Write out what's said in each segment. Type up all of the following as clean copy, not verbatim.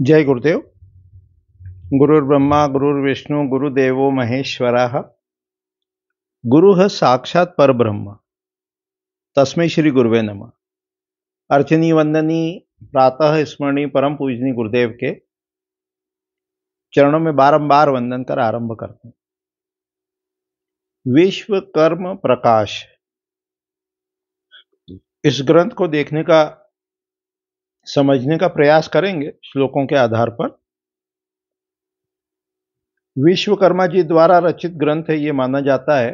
जय गुरुदेव। गुरुर्ब्रह्मा गुरुर्विष्णु गुरुदेवो महेश्वरः। गुरुः साक्षात् परब्रह्म तस्मै श्री गुरुवे नमः। अर्चनी वंदनी प्रातः स्मरणी परम पूजनी गुरुदेव के चरणों में बारंबार वंदन कर आरंभ करते हैं। विश्व कर्म प्रकाश, इस ग्रंथ को देखने का समझने का प्रयास करेंगे श्लोकों के आधार पर। विश्वकर्मा जी द्वारा रचित ग्रंथ है ये माना जाता है,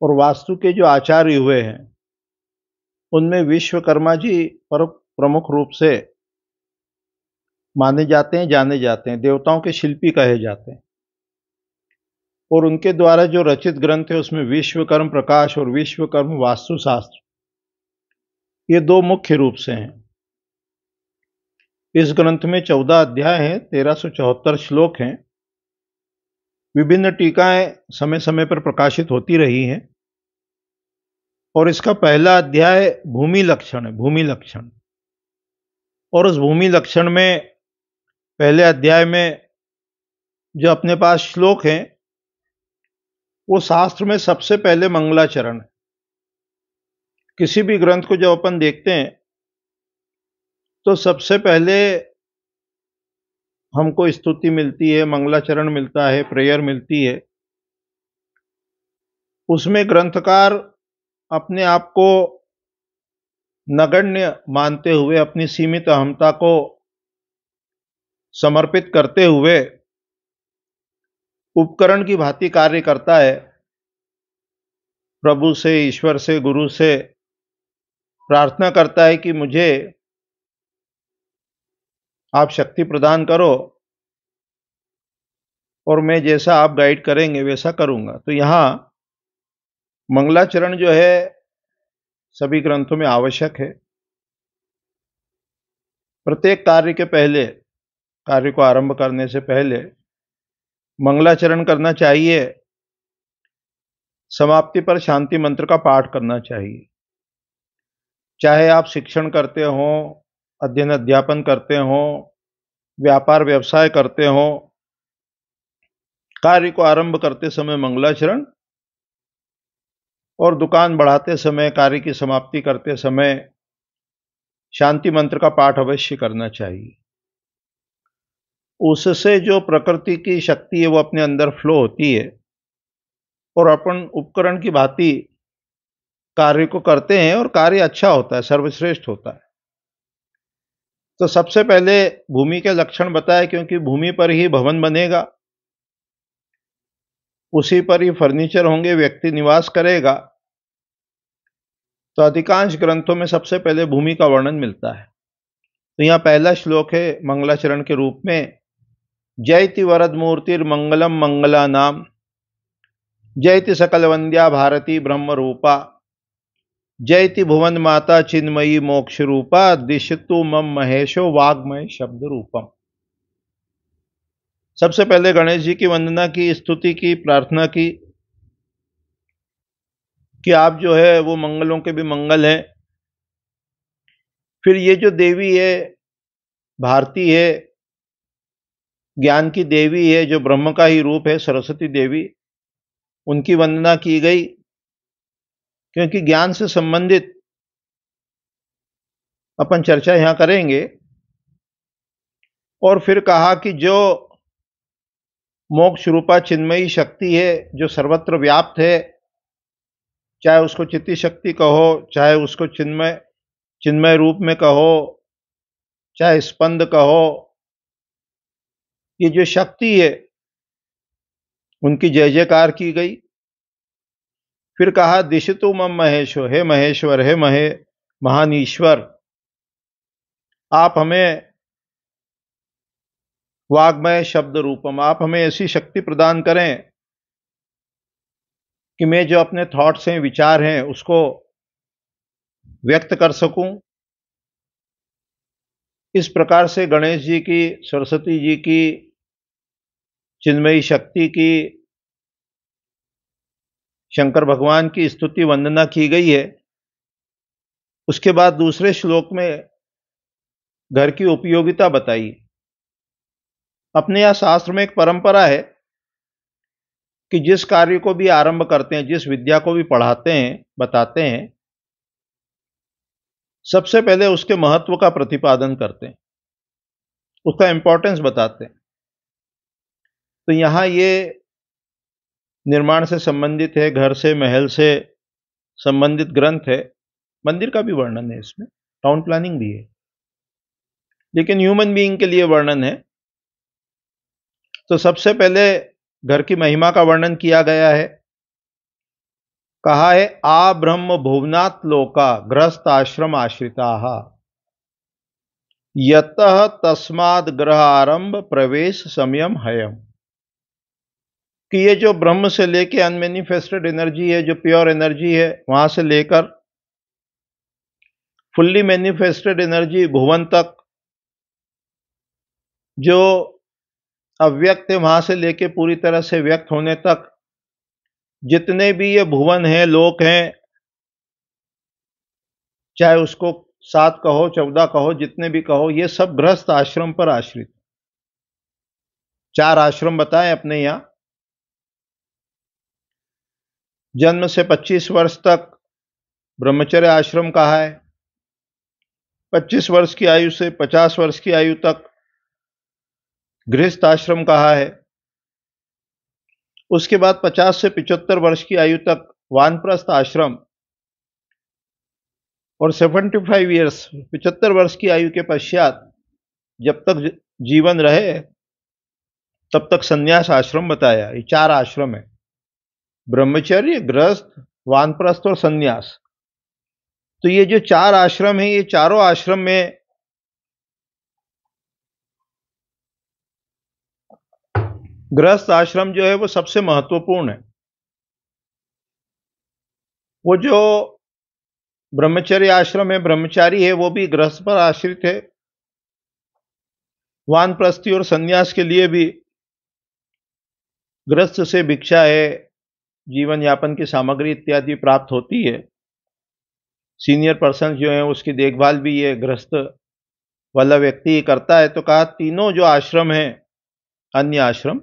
और वास्तु के जो आचार्य हुए हैं उनमें विश्वकर्मा जी पर प्रमुख रूप से माने जाते हैं, जाने जाते हैं, देवताओं के शिल्पी कहे जाते हैं। और उनके द्वारा जो रचित ग्रंथ है उसमें विश्वकर्म प्रकाश और विश्वकर्म वास्तुशास्त्र ये दो मुख्य रूप से हैं। इस ग्रंथ में 14 अध्याय हैं, 1374 श्लोक हैं। विभिन्न टीकाएं समय समय पर प्रकाशित होती रही हैं, और इसका पहला अध्याय भूमि लक्षण है, भूमि लक्षण। और उस भूमि लक्षण में पहले अध्याय में जो अपने पास श्लोक हैं वो शास्त्र में सबसे पहले मंगलाचरण है। किसी भी ग्रंथ को जब अपन देखते हैं तो सबसे पहले हमको स्तुति मिलती है, मंगलाचरण मिलता है, प्रेयर मिलती है। उसमें ग्रंथकार अपने आप को नगण्य मानते हुए, अपनी सीमित अहमता को समर्पित करते हुए उपकरण की भांति कार्य करता है। प्रभु से, ईश्वर से, गुरु से प्रार्थना करता है कि मुझे आप शक्ति प्रदान करो और मैं जैसा आप गाइड करेंगे वैसा करूंगा। तो यहां मंगलाचरण जो है सभी ग्रंथों में आवश्यक है। प्रत्येक कार्य के पहले, कार्य को आरंभ करने से पहले मंगलाचरण करना चाहिए। समाप्ति पर शांति मंत्र का पाठ करना चाहिए। चाहे आप शिक्षण करते हो, अध्ययन अध्यापन करते हो, व्यापार व्यवसाय करते हो, कार्य को आरंभ करते समय मंगलाचरण, और दुकान बढ़ाते समय, कार्य की समाप्ति करते समय शांति मंत्र का पाठ अवश्य करना चाहिए। उससे जो प्रकृति की शक्ति है वो अपने अंदर फ्लो होती है और अपन उपकरण की भांति कार्य को करते हैं और कार्य अच्छा होता है, सर्वश्रेष्ठ होता है। तो सबसे पहले भूमि के लक्षण बताए, क्योंकि भूमि पर ही भवन बनेगा, उसी पर ही फर्नीचर होंगे, व्यक्ति निवास करेगा। तो अधिकांश ग्रंथों में सबसे पहले भूमि का वर्णन मिलता है। तो यहाँ पहला श्लोक है मंगलाचरण के रूप में, जयति वरद मूर्तिर मंगलम मंगला नाम, जयति सकल वंद्या भारती ब्रह्म रूपा, जयति भुवन माता चिन्मयी मोक्ष रूपा, दिशतु मम महेशो वाग्मय शब्द रूपम। सबसे पहले गणेश जी की वंदना की, स्तुति की, प्रार्थना की कि आप जो है वो मंगलों के भी मंगल हैं। फिर ये जो देवी है, भारती है, ज्ञान की देवी है, जो ब्रह्म का ही रूप है, सरस्वती देवी, उनकी वंदना की गई, क्योंकि ज्ञान से संबंधित अपन चर्चा यहां करेंगे। और फिर कहा कि जो मोक्ष रूपा चिन्मयी शक्ति है, जो सर्वत्र व्याप्त है, चाहे उसको चित्ती शक्ति कहो, चाहे उसको चिन्मय चिन्मय रूप में कहो, चाहे स्पंद कहो, ये जो शक्ति है उनकी जय जयकार की गई। फिर कहा दिशतु मम महेशो, हे महेश्वर, हे महान ईश्वर, आप हमें वाग्मय शब्द रूपम, आप हमें ऐसी शक्ति प्रदान करें कि मैं जो अपने थॉट्स हैं, विचार हैं, उसको व्यक्त कर सकूं। इस प्रकार से गणेश जी की, सरस्वती जी की, चिन्मयी शक्ति की, शंकर भगवान की स्तुति वंदना की गई है। उसके बाद दूसरे श्लोक में घर की उपयोगिता बताई। अपने यहाँ शास्त्र में एक परंपरा है कि जिस कार्य को भी आरंभ करते हैं, जिस विद्या को भी पढ़ाते हैं, बताते हैं, सबसे पहले उसके महत्व का प्रतिपादन करते हैं, उसका इंपॉर्टेंस बताते हैं। तो यहाँ ये निर्माण से संबंधित है, घर से, महल से संबंधित ग्रंथ है। मंदिर का भी वर्णन है इसमें, टाउन प्लानिंग भी है, लेकिन ह्यूमन बीइंग के लिए वर्णन है। तो सबसे पहले घर की महिमा का वर्णन किया गया है। कहा है, आ ब्रह्म भुवनात् लोका गृहस्थ आश्रम आश्रिता यतः तस्माद् ग्रह आरंभ प्रवेश समयम हयम। कि ये जो ब्रह्म से लेके अनमैनिफेस्टेड एनर्जी है, जो प्योर एनर्जी है, वहां से लेकर फुल्ली मैनिफेस्टेड एनर्जी भुवन तक, जो अव्यक्त है वहां से लेके पूरी तरह से व्यक्त होने तक, जितने भी ये भुवन हैं, लोक हैं, चाहे उसको 7 कहो, 14 कहो, जितने भी कहो, ये सब गृहस्थ आश्रम पर आश्रित। 4 आश्रम बताएं अपने यहां। जन्म से 25 वर्ष तक ब्रह्मचर्य आश्रम कहा है। 25 वर्ष की आयु से 50 वर्ष की आयु तक गृहस्थ आश्रम कहा है। उसके बाद 50 से 75 वर्ष की आयु तक वानप्रस्थ आश्रम, और 75 ईयर्स 75 वर्ष की आयु के पश्चात जब तक जीवन रहे तब तक संन्यास आश्रम बताया। ये 4 आश्रम है, ब्रह्मचर्य, गृहस्थ, वानप्रस्थ और संन्यास। तो ये जो 4 आश्रम है, ये चारों आश्रम में गृहस्थ आश्रम जो है वो सबसे महत्वपूर्ण है। वो जो ब्रह्मचर्य आश्रम है, ब्रह्मचारी है, वो भी गृहस्थ पर आश्रित है। वानप्रस्थी और संन्यास के लिए भी गृहस्थ से भिक्षा है, जीवन यापन की सामग्री इत्यादि प्राप्त होती है। सीनियर पर्सन जो है उसकी देखभाल भी ये गृहस्थ वाला व्यक्ति ही करता है। तो कहा तीनों जो आश्रम हैं, अन्य आश्रम,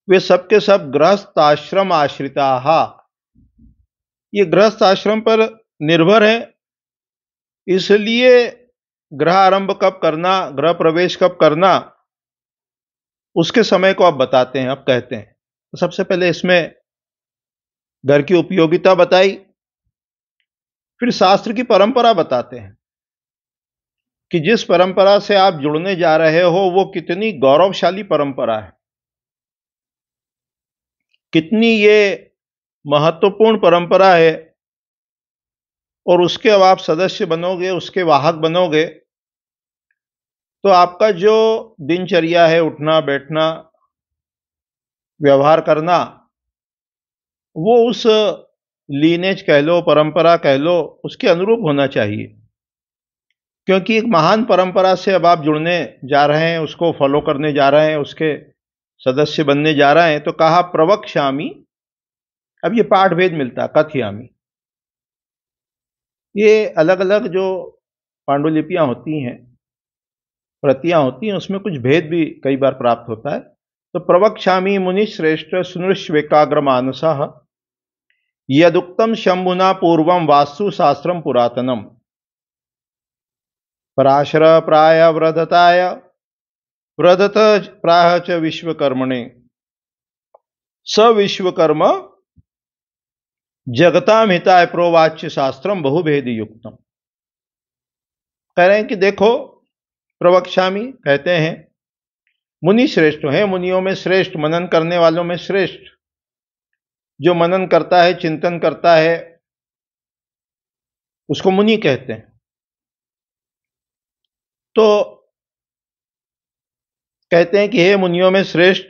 वे सबके सब गृहस्थ आश्रम आश्रिता। ये गृहस्थ आश्रम पर निर्भर है। इसलिए गृह आरंभ कब करना, गृह प्रवेश कब करना, उसके समय को अब बताते हैं, अब कहते हैं। तो सबसे पहले इसमें घर की उपयोगिता बताई, फिर शास्त्र की परंपरा बताते हैं कि जिस परंपरा से आप जुड़ने जा रहे हो वो कितनी गौरवशाली परंपरा है, कितनी ये महत्वपूर्ण परंपरा है, और उसके अब आप सदस्य बनोगे, उसके वाहक बनोगे, तो आपका जो दिनचर्या है, उठना बैठना, व्यवहार करना, वो उस लीनेज कह लो, परंपरा कह लो, उसके अनुरूप होना चाहिए। क्योंकि एक महान परंपरा से अब आप जुड़ने जा रहे हैं, उसको फॉलो करने जा रहे हैं, उसके सदस्य बनने जा रहे हैं। तो कहा प्रवक्ष्यामि। अब ये पाठ भेद मिलता, कथयामि। ये अलग अलग जो पांडुलिपियां होती हैं, प्रतियां होती हैं, उसमें कुछ भेद भी कई बार प्राप्त होता है। तो प्रवक्ष्यामि मुनि श्रेष्ठ सुनृष्वेकाग्र मानसः यदुक्तम शंभुना पूर्वम वास्तु शास्त्रम पुरातनम पराशर प्राय व्रधताय व्रधत प्राह च विश्वकर्मणे स विश्वकर्म जगताम हिताय प्रोवाच्य शास्त्रम बहुभेद युक्तम। कह रहे हैं कि देखो, प्रवक्ष्यामि कहते हैं, मुनि श्रेष्ठ हैं, मुनियों में श्रेष्ठ, मनन करने वालों में श्रेष्ठ। जो मनन करता है, चिंतन करता है, उसको मुनि कहते हैं। तो कहते हैं कि हे मुनियों में श्रेष्ठ,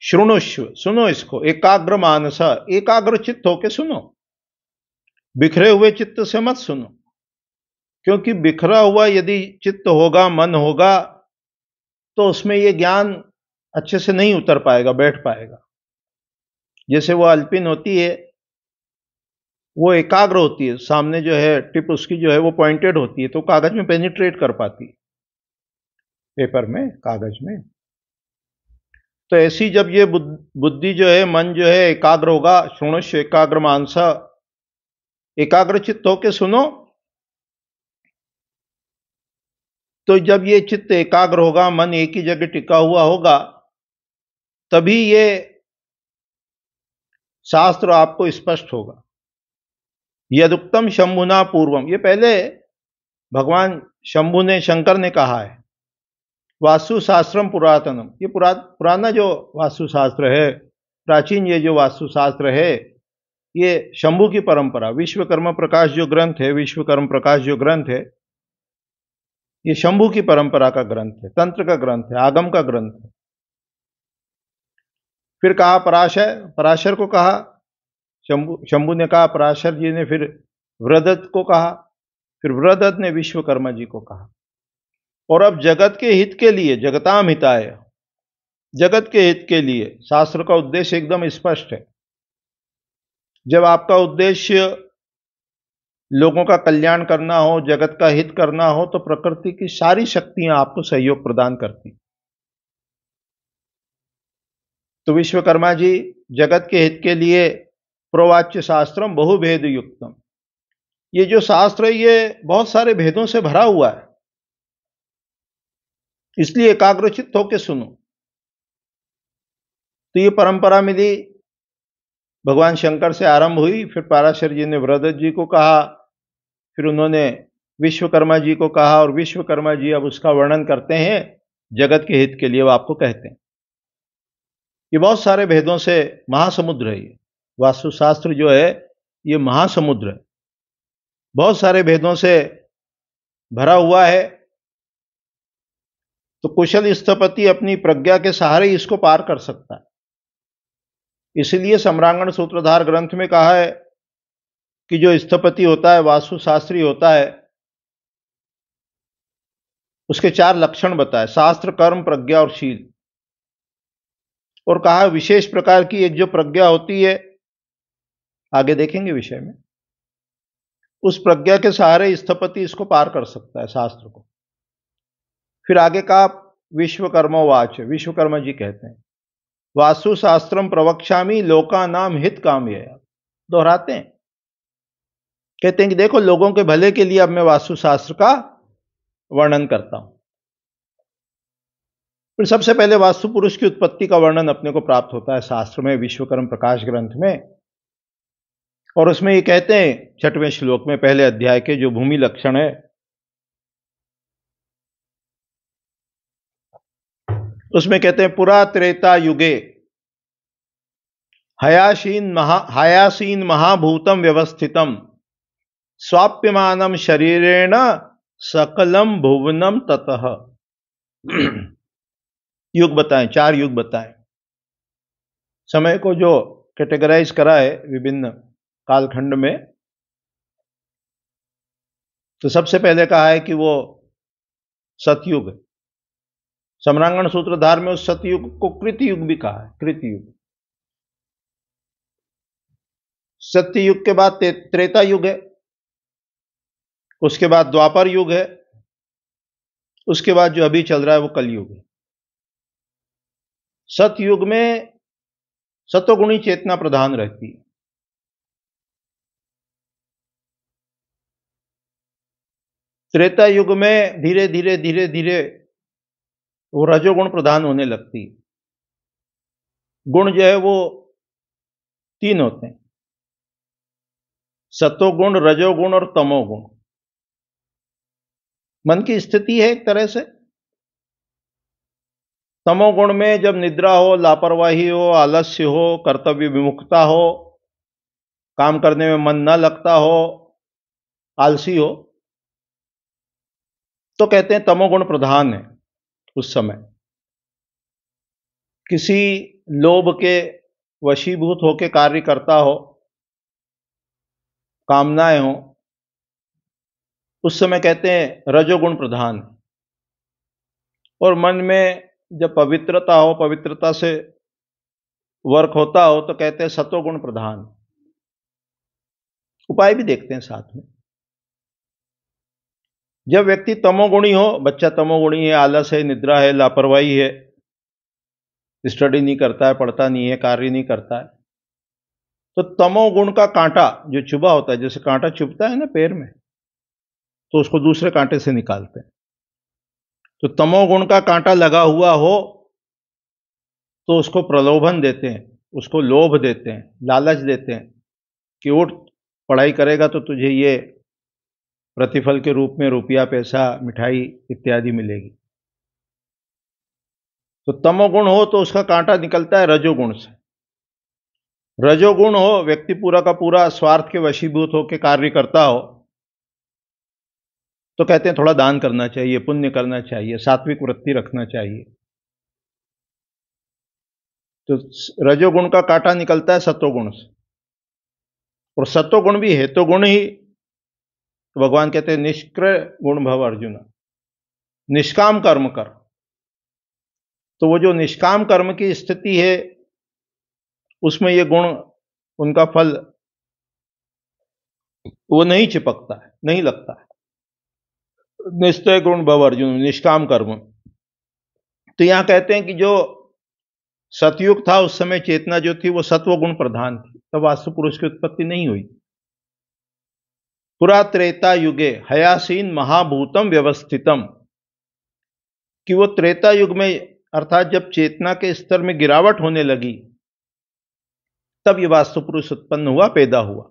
श्रृणुष्व, सुनो इसको, एकाग्र मानस, एकाग्र चित्त होके सुनो, बिखरे हुए चित्त से मत सुनो। क्योंकि बिखरा हुआ यदि चित्त होगा, मन होगा, तो उसमें ये ज्ञान अच्छे से नहीं उतर पाएगा, बैठ पाएगा। जैसे वो अल्पिन होती है, वो एकाग्र होती है, सामने जो है टिप उसकी जो है वो पॉइंटेड होती है, तो कागज में पेनिट्रेट कर पाती है, पेपर में, कागज में। तो ऐसी जब ये बुद्धि जो है, मन जो है एकाग्र होगा, शृणुष्य एकाग्र मानसा, एकाग्र चित्त होके सुनो, तो जब ये चित्त एकाग्र होगा, मन एक ही जगह टिका हुआ होगा, तभी ये शास्त्र आपको स्पष्ट होगा। यदुक्तम शंभुना पूर्वम, ये पहले भगवान शंभु ने, शंकर ने कहा है। वास्तु शास्त्रम पुरातनम, ये पुराना जो वास्तु शास्त्र है, प्राचीन ये जो वास्तु शास्त्र है, ये शंभु की परंपरा, विश्वकर्मा प्रकाश जो ग्रंथ है, विश्वकर्म प्रकाश जो ग्रंथ है, ये शंभु की परंपरा का ग्रंथ है, तंत्र का ग्रंथ है, आगम का ग्रंथ है। फिर कहा पराशर को कहा, शंभु ने कहा, पराशर जी ने फिर वृहदत्त को कहा, फिर वृहदत्त ने विश्वकर्मा जी को कहा। और अब जगत के हित के लिए, जगताम हिताय, जगत के हित के लिए शास्त्र का उद्देश्य एकदम स्पष्ट है। जब आपका उद्देश्य लोगों का कल्याण करना हो, जगत का हित करना हो, तो प्रकृति की सारी शक्तियां आपको सहयोग प्रदान करती। तो विश्वकर्मा जी जगत के हित के लिए प्रोवाच्य शास्त्रम बहुभेद युक्तम, ये जो शास्त्र है ये बहुत सारे भेदों से भरा हुआ है, इसलिए एकाग्रचित्त होकर सुनो। तो ये परंपरा मिली, भगवान शंकर से आरंभ हुई, फिर पराशर जी ने वृहदत्त जी को कहा, फिर उन्होंने विश्वकर्मा जी को कहा, और विश्वकर्मा जी अब उसका वर्णन करते हैं जगत के हित के लिए, वो आपको कहते हैं। ये बहुत सारे भेदों से महासमुद्र है, ये वास्तुशास्त्र जो है ये महासमुद्र है, बहुत सारे भेदों से भरा हुआ है। तो कुशल स्थपति अपनी प्रज्ञा के सहारे इसको पार कर सकता है। इसलिए सम्रांगण सूत्रधार ग्रंथ में कहा है कि जो स्थपति होता है, वास्तुशास्त्री होता है, उसके 4 लक्षण बताए, शास्त्र, कर्म, प्रज्ञा और शील। और कहा विशेष प्रकार की एक जो प्रज्ञा होती है, आगे देखेंगे विषय में, उस प्रज्ञा के सहारे स्थपति इसको पार कर सकता है, शास्त्र को। फिर आगे कहा विश्वकर्मा वाच, विश्वकर्मा जी कहते हैं, वास्तु शास्त्रम प्रवक्ष्यामि लोका नाम हित कामय, दोहराते हैं, कहते हैं कि देखो लोगों के भले के लिए अब मैं वास्तु शास्त्र का वर्णन करता हूं। फिर सबसे पहले वास्तु पुरुष की उत्पत्ति का वर्णन अपने को प्राप्त होता है शास्त्र में, विश्वकर्म प्रकाश ग्रंथ में। और उसमें ये कहते हैं 6वें श्लोक में, पहले अध्याय के जो भूमि लक्षण है, उसमें कहते हैं पुरा त्रेता युगे हयासीन महाभूतम व्यवस्थितम स्वाप्यमानम शरीरेण सकलम भुवनम ततः। युग बताएं, 4 युग बताएं, समय को जो कैटेगराइज करा है विभिन्न कालखंड में। तो सबसे पहले कहा है कि वो सतयुग, सम्रांगण सूत्रधार में उस सतयुग को कृतयुग भी कहा है, कृतयुग। सत्ययुग के बाद त्रेता युग है, उसके बाद द्वापर युग है, उसके बाद जो अभी चल रहा है वो कलयुग है। सतयुग में सतोगुणी चेतना प्रधान रहती है, त्रेता युग में धीरे धीरे वो रजोगुण प्रधान होने लगती है। गुण जो है वो 3 होते हैं, सतोगुण, रजोगुण और तमोगुण। मन की स्थिति है एक तरह से। तमोगुण में जब निद्रा हो, लापरवाही हो, आलस्य हो, कर्तव्य विमुखता हो, काम करने में मन न लगता हो, आलसी हो, तो कहते हैं तमोगुण प्रधान है। उस समय किसी लोभ के वशीभूत होकर कार्य करता हो, कामनाएं हो, उस समय कहते हैं रजोगुण प्रधान। और मन में जब पवित्रता हो, पवित्रता से वर्क होता हो, तो कहते हैं सतोगुण प्रधान। उपाय भी देखते हैं साथ में। जब व्यक्ति तमोगुणी हो, बच्चा तमोगुणी है, आलस है, निद्रा है, लापरवाही है, स्टडी नहीं करता है, पढ़ता नहीं है, कार्य नहीं करता है, तो तमोगुण का कांटा जो चुभा होता है, जैसे कांटा चुभता है ना पैर में, तो उसको दूसरे कांटे से निकालते हैं। तो तमोगुण का कांटा लगा हुआ हो तो उसको प्रलोभन देते हैं, उसको लोभ देते हैं, लालच देते हैं कि उठ, पढ़ाई करेगा तो तुझे ये प्रतिफल के रूप में रुपया, पैसा, मिठाई इत्यादि मिलेगी। तो तमोगुण हो तो उसका कांटा निकलता है रजोगुण से। रजोगुण हो, व्यक्ति पूरा का पूरा स्वार्थ के वशीभूत होकर कार्य करता हो, तो कहते हैं थोड़ा दान करना चाहिए, पुण्य करना चाहिए, सात्विक वृत्ति रखना चाहिए। तो रजोगुण का कांटा निकलता है सत्वगुण से, और सत्वगुण भी है तो गुण ही। तो भगवान कहते हैं निष्क्रिय गुण भव अर्जुन, निष्काम कर्म कर। तो वो जो निष्काम कर्म की स्थिति है, उसमें ये गुण, उनका फल वो नहीं चिपकता है, नहीं लगता है। निश्चय गुण भव अर्जुन, निष्काम कर्म। तो यहां कहते हैं कि जो सतयुग था उस समय चेतना जो थी वो सत्व गुण प्रधान थी, तब वास्तु पुरुष की उत्पत्ति नहीं हुई। पुरा त्रेता युगे हयासीन महाभूतम व्यवस्थितम, कि वो त्रेता युग में, अर्थात जब चेतना के स्तर में गिरावट होने लगी, तब ये वास्तु पुरुष उत्पन्न हुआ, पैदा हुआ।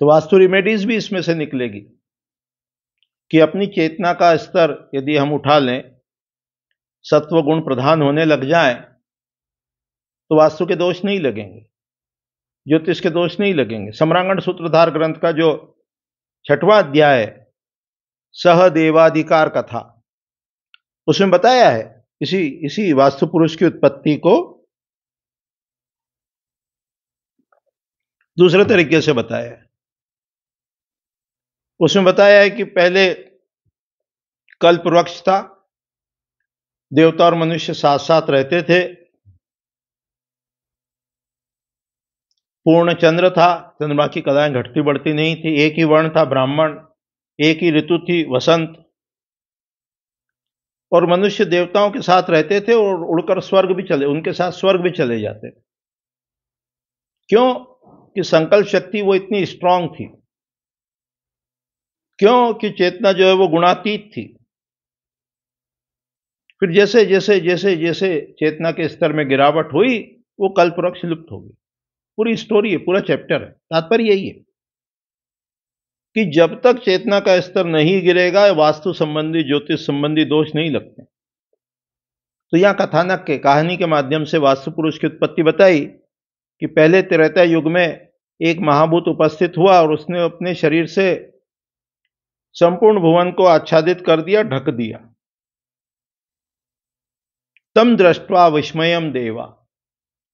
तो वास्तु रिमेडीज भी इसमें से निकलेगी कि अपनी चेतना का स्तर यदि हम उठा लें, सत्व गुण प्रधान होने लग जाएं, तो वास्तु के दोष नहीं लगेंगे, ज्योतिष के दोष नहीं लगेंगे। सम्रांगण सूत्रधार ग्रंथ का जो 6वां अध्याय है, सहदेवाधिकार कथा, उसमें बताया है इसी वास्तु पुरुष की उत्पत्ति को दूसरे तरीके से बताया है। उसमें बताया है कि पहले कल्प वृक्ष था, देवता और मनुष्य साथ साथ रहते थे, पूर्ण चंद्र था, चंद्रमा की कलाएं घटती बढ़ती नहीं थी, एक ही वर्ण था ब्राह्मण, एक ही ऋतु थी वसंत, और मनुष्य देवताओं के साथ रहते थे और उड़कर स्वर्ग भी चले, उनके साथ स्वर्ग भी चले जाते थे। क्यों? कि संकल्प शक्ति वो इतनी स्ट्रांग थी। क्यों? कि चेतना जो है वो गुणातीत थी। फिर जैसे जैसे जैसे जैसे चेतना के स्तर में गिरावट हुई, वो कल्प वृक्ष लुप्त हो गई। पूरी स्टोरी है, पूरा चैप्टर है। तात्पर्य यही है कि जब तक चेतना का स्तर नहीं गिरेगा, वास्तु संबंधी, ज्योतिष संबंधी दोष नहीं लगते। तो यहां कथानक के, कहानी के माध्यम से वास्तु पुरुष की उत्पत्ति बताई कि पहले त्रेता युग में एक महाभूत उपस्थित हुआ और उसने अपने शरीर से संपूर्ण भुवन को आच्छादित कर दिया, ढक दिया। तम दृष्ट्वा विस्मयम देवा,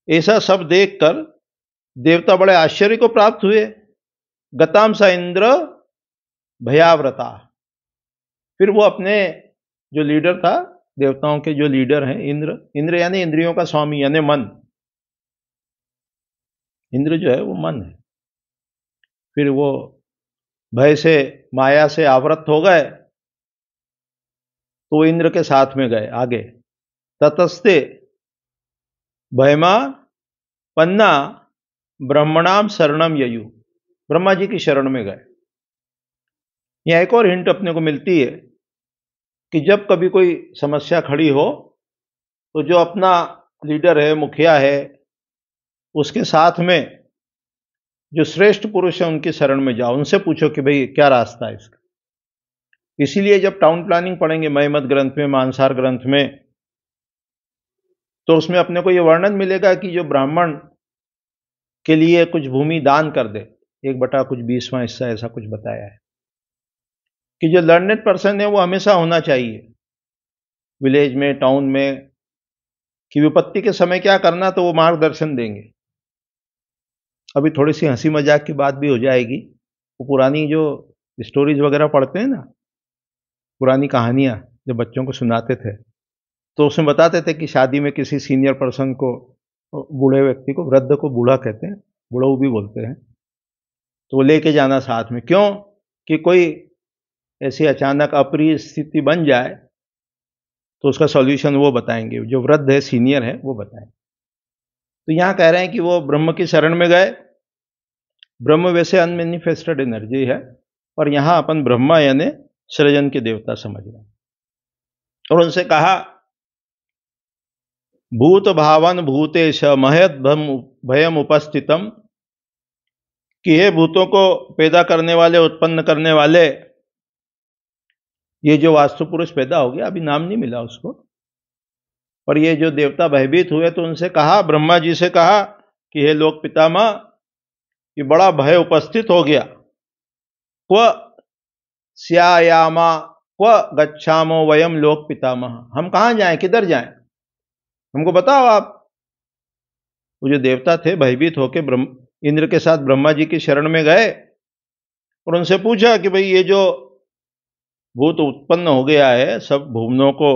ऐसा सब देखकर देवता बड़े आश्चर्य को प्राप्त हुए। गताम सा इंद्र भयाव्रता, फिर वो अपने जो लीडर था, देवताओं के जो लीडर हैं, इंद्र यानी इंद्रियों का स्वामी, यानी मन। इंद्र जो है वो मन है। फिर वो भय से, माया से आवृत हो गए, तो इंद्र के साथ में गए आगे। ततस्ते भयमा पन्ना ब्रह्मणाम शरणम ययु, ब्रह्मा जी की शरण में गए। यह एक और हिंट अपने को मिलती है कि जब कभी कोई समस्या खड़ी हो, तो जो अपना लीडर है, मुखिया है, उसके साथ में जो श्रेष्ठ पुरुष है उनकी शरण में जाओ, उनसे पूछो कि भाई क्या रास्ता है इसका। इसीलिए जब टाउन प्लानिंग पढ़ेंगे मयमत ग्रंथ में, मानसार ग्रंथ में, तो उसमें अपने को यह वर्णन मिलेगा कि जो ब्राह्मण के लिए कुछ भूमि दान कर दे, 1/20वां हिस्सा, ऐसा कुछ बताया है कि जो लर्नेड पर्सन है वो हमेशा होना चाहिए विलेज में, टाउन में, कि विपत्ति के समय क्या करना, तो वो मार्गदर्शन देंगे। अभी थोड़ी सी हंसी मजाक की बात भी हो जाएगी। वो पुरानी जो स्टोरीज वगैरह पढ़ते हैं ना, पुरानी कहानियां जो बच्चों को सुनाते थे, तो उसमें बताते थे कि शादी में किसी सीनियर पर्सन को, बूढ़े व्यक्ति को, वृद्ध को बूढ़ा कहते हैं, बुढ़ऊ भी बोलते हैं, तो वो लेके जाना साथ में। क्यों? कि कोई ऐसी अचानक अप्रिय स्थिति बन जाए तो उसका सॉल्यूशन वो बताएंगे, जो वृद्ध है, सीनियर है, वो बताएंगे। तो यहाँ कह रहे हैं कि वो ब्रह्म की शरण में गए। ब्रह्म वैसे अनमैनिफेस्टेड एनर्जी है, और यहाँ अपन ब्रह्मा यानी सृजन के देवता समझ रहे हैं। और उनसे कहा, भूत भावन भूतेश महद भयम उपस्थितम, कि हे भूतों को पैदा करने वाले, उत्पन्न करने वाले, ये जो वास्तु पुरुष पैदा हो गया, अभी नाम नहीं मिला उसको, और ये जो देवता भयभीत हुए, तो उनसे कहा, ब्रह्मा जी से कहा कि हे लोक पितामह, ये बड़ा भय उपस्थित हो गया। क्व स्यायामा क्व गच्छामो वयम लोक पितामह, हम कहाँ जाएं, किधर जाएं, हमको बताओ आप। वो जो देवता थे भयभीत होकर इंद्र के साथ ब्रह्मा जी की शरण में गए और उनसे पूछा कि भाई ये जो भूत उत्पन्न हो गया है, सब भुवनों को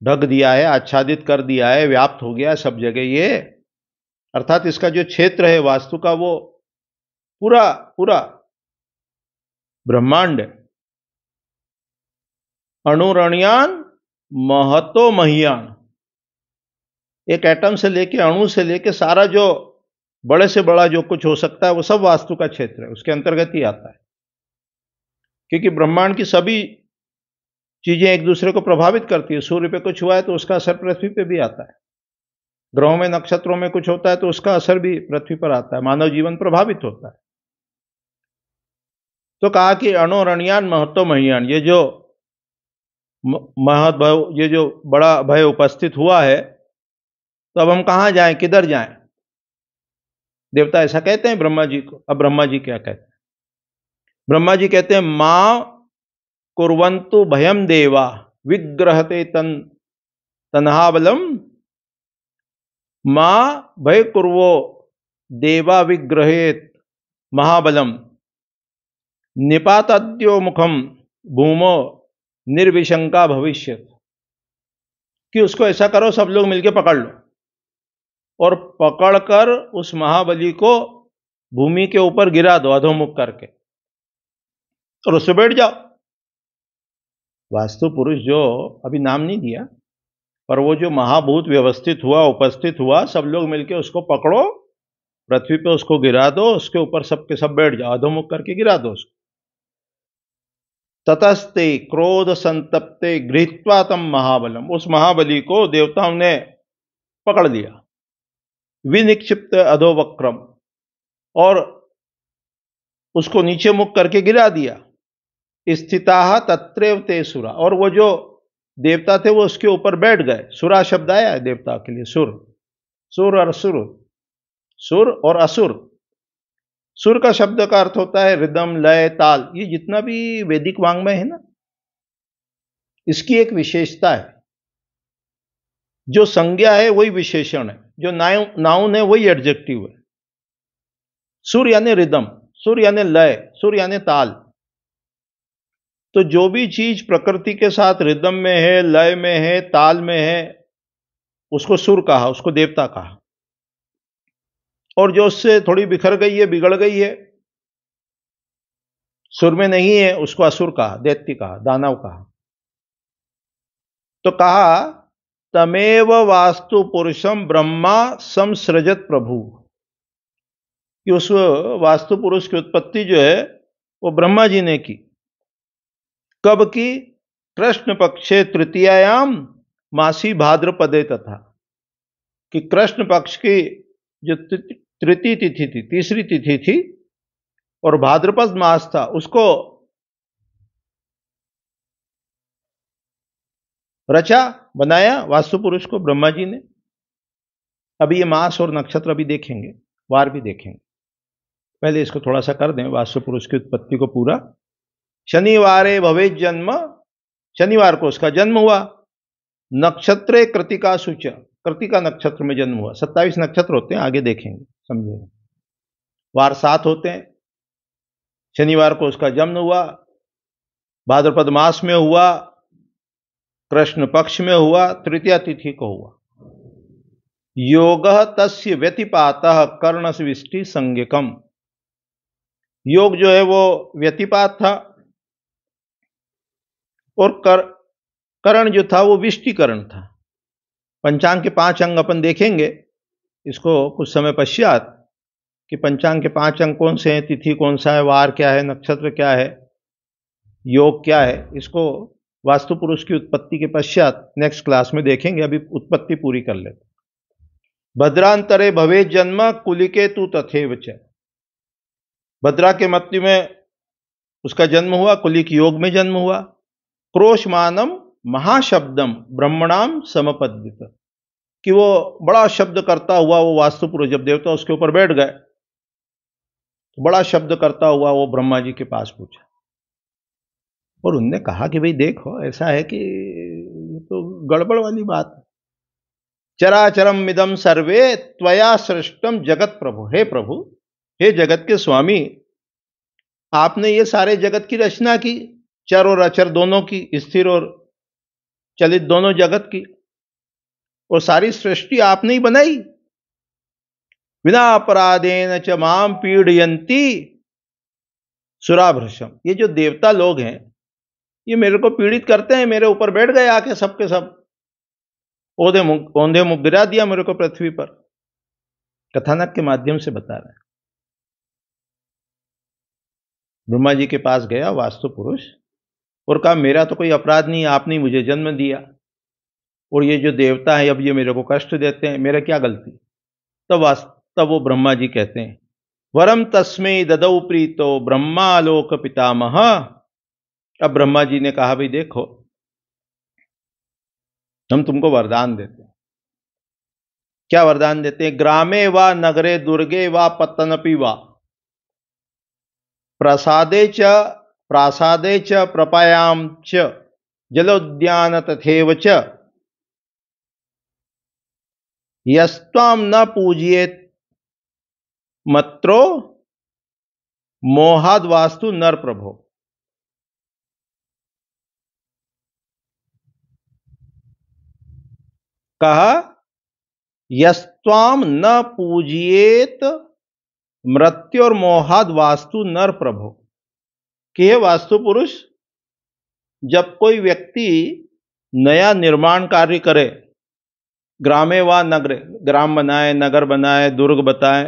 ढक दिया है, आच्छादित कर दिया है, व्याप्त हो गया है सब जगह, ये अर्थात इसका जो क्षेत्र है वास्तु का, वो पूरा पूरा ब्रह्मांड, अणुरणियान महतो महियान, एक एटम से लेके, अणु से लेके, सारा जो बड़े से बड़ा जो कुछ हो सकता है वो सब वास्तु का क्षेत्र है, उसके अंतर्गत ही आता है। क्योंकि ब्रह्मांड की सभी चीजें एक दूसरे को प्रभावित करती है। सूर्य पे कुछ हुआ है तो उसका असर पृथ्वी पे भी आता है, ग्रहों में, नक्षत्रों में कुछ होता है तो उसका असर भी पृथ्वी पर आता है, मानव जीवन प्रभावित होता है। तो कहा कि अणुरणियान महतो महियान, ये जो महत भय, ये जो बड़ा भय उपस्थित हुआ है, तो अब हम कहाँ जाएं, किधर जाएं। देवता ऐसा कहते हैं ब्रह्मा जी को। अब ब्रह्मा जी क्या कहते हैं? ब्रह्मा जी कहते हैं, मां कुर्वन्तु भयम देवा विग्रहते तन्हाबलम, मां भय कुर्वो देवा विग्रहेत महाबलम, निपातद्यो मुखम भूमो निर्विशंका भविष्यत, कि उसको ऐसा करो, सब लोग मिलकर पकड़ लो, और पकड़कर उस महाबली को भूमि के ऊपर गिरा दो अधोमुख करके, और उससे बैठ जाओ। वास्तु पुरुष जो अभी नाम नहीं दिया, पर वो जो महाभूत व्यवस्थित हुआ, उपस्थित हुआ, सब लोग मिलकर उसको पकड़ो, पृथ्वी पे उसको गिरा दो, उसके ऊपर सबके सब बैठ जाओ, अधोमुख करके गिरा दो उसको। ततस्ते क्रोध संतप्ते गृहीत्वा तम महाबलम, उस महाबली को देवताओं ने पकड़ लिया। विनिक्षिप्त अधोवक्रम, और उसको नीचे मुख करके गिरा दिया। स्थिता तत्रैव ते सुरा, और वो जो देवता थे वो उसके ऊपर बैठ गए। सुरा शब्द आया है देवता के लिए, सुर, सुर और असुर, सुर और असुर। सुर का शब्द का अर्थ होता है रिदम, लय, ताल। ये जितना भी वैदिक वांग्मय है ना, इसकी एक विशेषता है, जो संज्ञा है वही विशेषण है, जो नाउन है वही एडजेक्टिव है। सुर यानी रिदम, सुर यानी लय, सुर यानी ताल। तो जो भी चीज प्रकृति के साथ रिदम में है, लय में है, ताल में है, उसको सुर कहा, उसको देवता कहा। और जो उससे थोड़ी बिखर गई है, बिगड़ गई है, सुर में नहीं है, उसको असुर कहा, दैत्य कहा, दानव कहा। तो कहा, तमेव वास्तु पुरुषम ब्रह्मा संसृजत प्रभु, कि उस वास्तु पुरुष की उत्पत्ति जो है वो ब्रह्मा जी ने की। कब की? कृष्ण पक्षे तृतीयायाम मासी भाद्रपदे तथा, कि कृष्ण पक्ष की जो तृतीय तिथि थी, तीसरी तिथि थी, और भाद्रपद मास था, उसको रचा, बनाया वास्तु पुरुष को ब्रह्मा जी ने। अभी ये मास और नक्षत्र अभी देखेंगे, वार भी देखेंगे। पहले इसको थोड़ा सा कर दें, वास्तु पुरुष की उत्पत्ति को पूरा। शनिवारे भवे जन्म, शनिवार को उसका जन्म हुआ। नक्षत्रे कृतिका सूच, कृतिका नक्षत्र में जन्म हुआ। 27 नक्षत्र होते हैं, आगे देखेंगे, समझेंगे। वार 7 होते हैं। शनिवार को उसका जन्म हुआ, भाद्रपद मास में हुआ, कृष्ण पक्ष में हुआ, तृतीया तिथि को हुआ। योगः तस्य व्यतिपातः कर्णसृष्टि संज्ञकम। योग जो है वो व्यतिपात था और करण जो था वो विष्टिकरण था। पंचांग के 5 अंग अपन देखेंगे इसको कुछ समय पश्चात कि पंचांग के 5 अंग कौन से हैं, तिथि कौन सा है, वार क्या है, नक्षत्र क्या है, योग क्या है, इसको वास्तु पुरुष की उत्पत्ति के पश्चात नेक्स्ट क्लास में देखेंगे। अभी उत्पत्ति पूरी कर लेते। भद्रांतरे भवे जन्म कुलिके तु तथैव च। भद्रा के मृत्यु में उसका जन्म हुआ, कुलिक योग में जन्म हुआ। क्रोशमानम महाशब्दम ब्रह्मणाम समपद्यत, कि वो बड़ा शब्द करता हुआ वो वास्तु पुरुष जब देवता उसके ऊपर बैठ गए तो बड़ा शब्द करता हुआ वो ब्रह्मा जी के पास पूछा और उनने कहा कि भाई देखो ऐसा है कि ये तो गड़बड़ वाली बात है। चराचरम मिदम सर्वे त्वया सृष्टम जगत प्रभु। हे प्रभु, हे जगत के स्वामी, आपने ये सारे जगत की रचना की, चर और अचर दोनों की, स्थिर और चलित दोनों जगत की, और सारी सृष्टि आपने ही बनाई। बिना अपराधेन च माम पीड़यंती सुराभृशम। ये जो देवता लोग हैं ये मेरे को पीड़ित करते हैं, मेरे ऊपर बैठ गए आके सबके सब, औंधे मुख गिरा दिया मेरे को पृथ्वी पर। कथानक के माध्यम से बता रहे हैं। ब्रह्मा जी के पास गया वास्तु पुरुष और कहा मेरा तो कोई अपराध नहीं, आपने मुझे जन्म दिया और ये जो देवता है अब ये मेरे को कष्ट देते हैं, मेरा क्या गलती। तब वो ब्रह्मा जी कहते हैं वरम तस्मै ददौ प्रीतो ब्रह्मालोक पितामह। अब ब्रह्मा जी ने कहा भाई देखो हम तुमको वरदान देते हैं। क्या वरदान देते हैं? ग्रामे वा नगरे दुर्गे वा पत्तनपि वा प्रासादे च प्रपायां च जलोद्यान तथैव च यस्त्वां न पूजयेत् मत्रो मोहाद वास्तु नर प्रभो। कहा यस्त्वाम न पूजिएत मृत्यु और मोहाद वास्तु नर प्रभो, कि हे वास्तु पुरुष, जब कोई व्यक्ति नया निर्माण कार्य करे, ग्रामे वा नगरे, ग्राम बनाए, नगर बनाए, दुर्ग बनाए,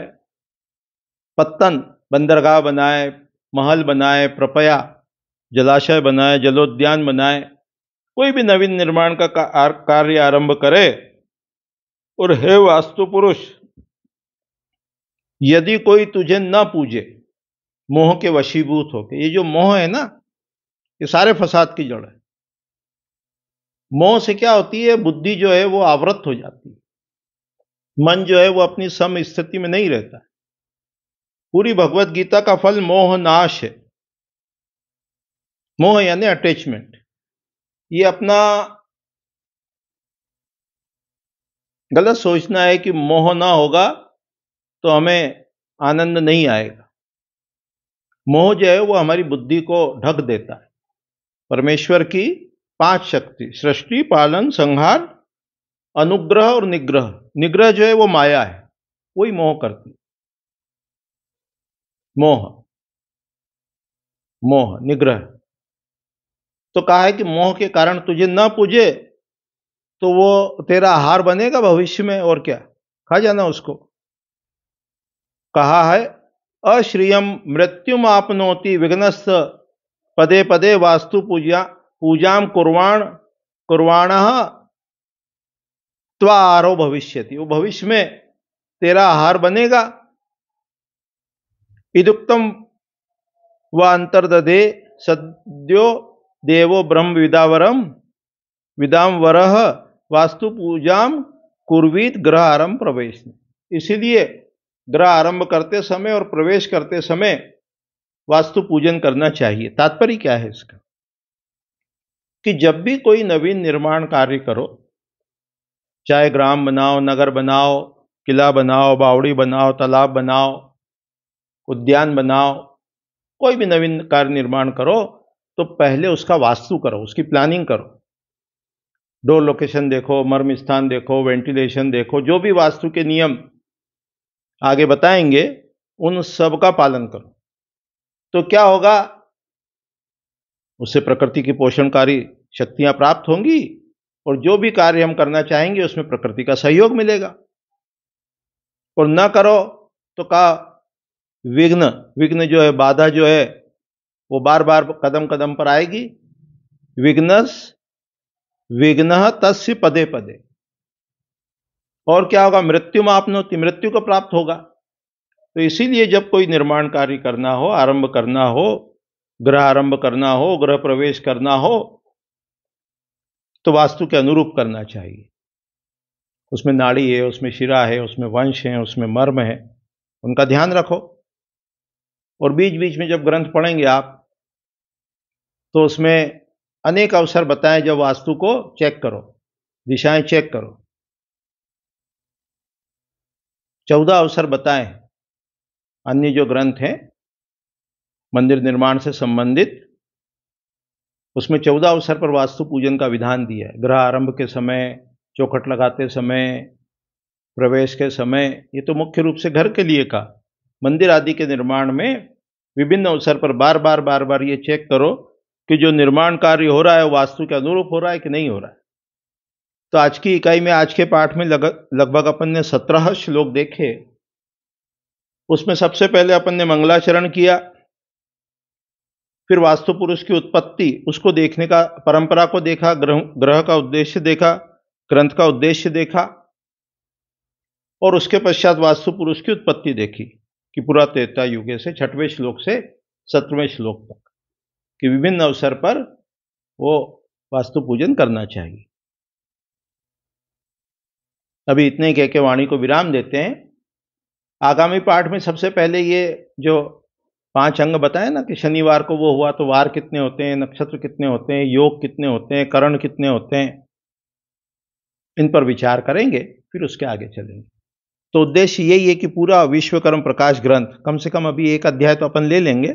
पत्तन बंदरगाह बनाए, महल बनाए, प्रपया जलाशय बनाए, जलोद्यान बनाए, कोई भी नवीन निर्माण का कार्य आरंभ करे, और हे वास्तु पुरुष यदि कोई तुझे न पूजे मोह के वशीभूत होके, ये जो मोह है ना ये सारे फसाद की जड़ है। मोह से क्या होती है? बुद्धि जो है वो आवृत हो जाती है, मन जो है वो अपनी सम स्थिति में नहीं रहता। पूरी भगवत गीता का फल मोह नाश है। मोह यानी अटैचमेंट। ये अपना गलत सोचना है कि मोह ना होगा तो हमें आनंद नहीं आएगा। मोह जो है वो हमारी बुद्धि को ढक देता है। परमेश्वर की 5 शक्ति, सृष्टि, पालन, संहार, अनुग्रह और निग्रह। निग्रह जो है वो माया है, वही मोह करती। मोह निग्रह। तो कहा है कि मोह के कारण तुझे न पूजे तो वो तेरा आहार बनेगा भविष्य में, और क्या, खा जाना उसको। कहा है अश्रियम मृत्युम आपनोति विघ्नस्त पदे पदे वास्तु पूजाम कुर्वाणः त्वारो भविष्यति। वो भविष्य में तेरा आहार बनेगा। इदुक्तम व अंतर्दधे सद्यो देवो ब्रह्म विदाम वरह वास्तु पूजाम कुर्वीत ग्रह आरंभ प्रवेश। इसीलिए ग्रह आरंभ करते समय और प्रवेश करते समय वास्तु पूजन करना चाहिए। तात्पर्य क्या है इसका? कि जब भी कोई नवीन निर्माण कार्य करो, चाहे ग्राम बनाओ, नगर बनाओ, किला बनाओ, बावड़ी बनाओ, तालाब बनाओ, उद्यान बनाओ, कोई भी नवीन कार्य निर्माण करो तो पहले उसका वास्तु करो, उसकी प्लानिंग करो। डोर लोकेशन देखो, मर्म स्थान देखो, वेंटिलेशन देखो, जो भी वास्तु के नियम आगे बताएंगे उन सब का पालन करो। तो क्या होगा, उससे प्रकृति की पोषणकारी शक्तियां प्राप्त होंगी और जो भी कार्य हम करना चाहेंगे उसमें प्रकृति का सहयोग मिलेगा। और न करो तो का विघ्न विघ्न जो है, बाधा जो है, वो बार बार कदम कदम पर आएगी। विघ्नः तस्य पदे पदे। और क्या होगा, मृत्यु मापनोति, मृत्यु को प्राप्त होगा। तो इसीलिए जब कोई निर्माण कार्य करना हो, आरंभ करना हो, गृह आरंभ करना हो, गृह प्रवेश करना हो, तो वास्तु के अनुरूप करना चाहिए। उसमें नाड़ी है, उसमें शिरा है, उसमें वंश है, उसमें मर्म है, उनका ध्यान रखो। और बीच बीच में जब ग्रंथ पढ़ेंगे आप, तो उसमें अनेक अवसर बताएं जब वास्तु को चेक करो, दिशाएं चेक करो। 14 अवसर बताएं अन्य जो ग्रंथ हैं मंदिर निर्माण से संबंधित, उसमें 14 अवसर पर वास्तु पूजन का विधान दिया है। गृह आरंभ के समय, चौखट लगाते समय, प्रवेश के समय, ये तो मुख्य रूप से घर के लिए का। मंदिर आदि के निर्माण में विभिन्न अवसर पर बार बार ये चेक करो कि जो निर्माण कार्य हो रहा है वास्तु के अनुरूप हो रहा है कि नहीं हो रहा है। तो आज की इकाई में, आज के पाठ में लगभग अपन ने 17 श्लोक देखे। उसमें सबसे पहले अपन ने मंगलाचरण किया, फिर वास्तु पुरुष की उत्पत्ति, उसको देखने का, परंपरा को देखा, ग्रह का उद्देश्य देखा, ग्रंथ का उद्देश्य देखा, और उसके पश्चात वास्तु पुरुष की उत्पत्ति देखी कि पुरा त्रेता युगे से 6वें श्लोक से 17वें श्लोक तक कि विभिन्न अवसर पर वो वास्तु पूजन करना चाहिए। अभी इतने कह के वाणी को विराम देते हैं। आगामी पाठ में सबसे पहले ये जो 5 अंग बताए ना कि शनिवार को वो हुआ तो वार कितने होते हैं, नक्षत्र कितने होते हैं, योग कितने होते हैं, करण कितने होते हैं, इन पर विचार करेंगे, फिर उसके आगे चलेंगे। तो उद्देश्य यही है कि पूरा विश्वकर्म प्रकाश ग्रंथ, कम से कम अभी एक अध्याय तो अपन ले लेंगे,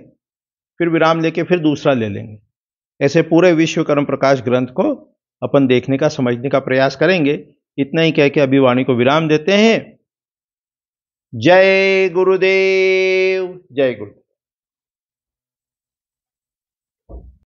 फिर विराम लेके फिर दूसरा ले लेंगे। ऐसे पूरे विश्वकर्म प्रकाश ग्रंथ को अपन देखने का, समझने का प्रयास करेंगे। इतना ही कह के अभी वाणी को विराम देते हैं। जय गुरुदेव, जय गुरुदेव।